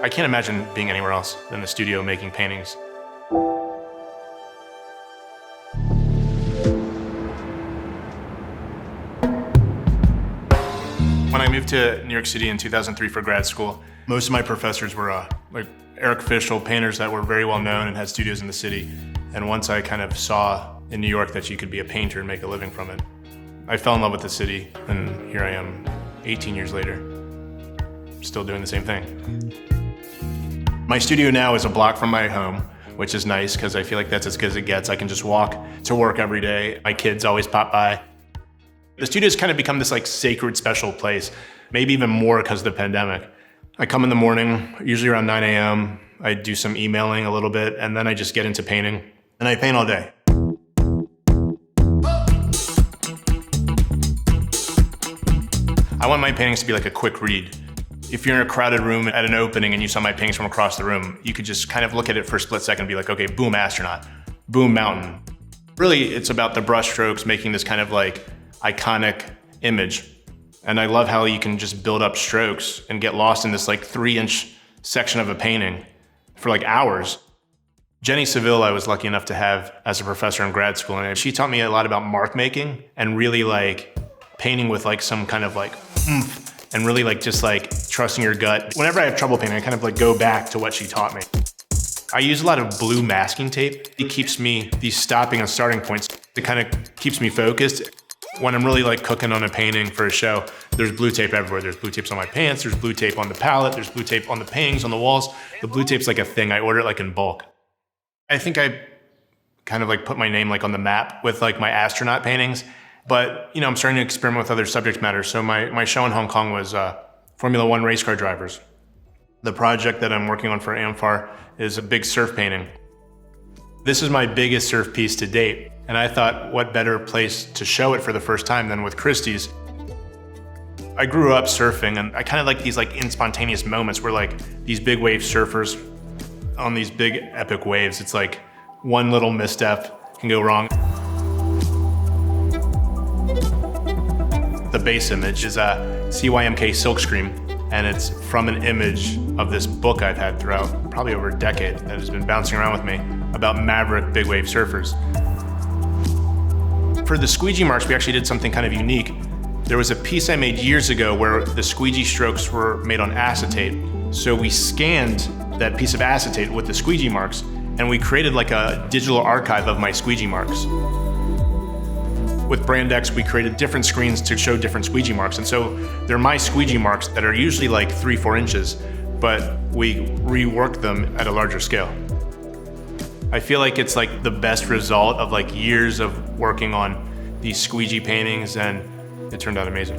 I can't imagine being anywhere else than the studio making paintings. When I moved to New York City in 2003 for grad school, most of my professors were like Eric Fischl, painters that were very well known and had studios in the city. And once I kind of saw in New York that you could be a painter and make a living from it, I fell in love with the city, and here I am 18 years later, still doing the same thing. My studio now is a block from my home, which is nice because I feel like that's as good as it gets. I can just walk to work every day. My kids always pop by. The studio's kind of become this like sacred, special place, maybe even more because of the pandemic. I come in the morning, usually around 9 a.m. I do some emailing a little bit, and then I just get into painting, and I paint all day. I want my paintings to be like a quick read. If you're in a crowded room at an opening and you saw my paintings from across the room, you could just kind of look at it for a split second and be like, okay, boom, astronaut, boom, mountain. Really, it's about the brush strokes making this kind of like iconic image. And I love how you can just build up strokes and get lost in this like 3-inch section of a painting for like hours. Jenny Saville, I was lucky enough to have as a professor in grad school, and she taught me a lot about mark making and really like painting with like some kind of like oomph, and really like just like trusting your gut. Whenever I have trouble painting, I kind of like go back to what she taught me. I use a lot of blue masking tape. It keeps me these stopping and starting points. It kind of keeps me focused. When I'm really like cooking on a painting for a show, there's blue tape everywhere. There's blue tapes on my pants, there's blue tape on the palette, there's blue tape on the paintings, on the walls. The blue tape's like a thing. I order it like in bulk. I think I kind of like put my name like on the map with like my astronaut paintings, but you know, I'm starting to experiment with other subject matter. So my show in Hong Kong was Formula One race car drivers. The project that I'm working on for Amphar is a big surf painting. This is my biggest surf piece to date, and I thought what better place to show it for the first time than with Christie's. I grew up surfing, and I kind of like these like spontaneous moments where like these big wave surfers on these big epic waves, it's like one little misstep can go wrong. The base image is a CYMK Silkscreen, and it's from an image of this book I've had throughout probably over a decade that has been bouncing around with me about maverick big wave surfers. For the squeegee marks, we actually did something kind of unique. There was a piece I made years ago where the squeegee strokes were made on acetate. So we scanned that piece of acetate with the squeegee marks, and we created like a digital archive of my squeegee marks. With Brandex, we created different screens to show different squeegee marks. And so they're my squeegee marks that are usually like 3-4 inches, but we rework them at a larger scale. I feel like it's like the best result of like years of working on these squeegee paintings, and it turned out amazing.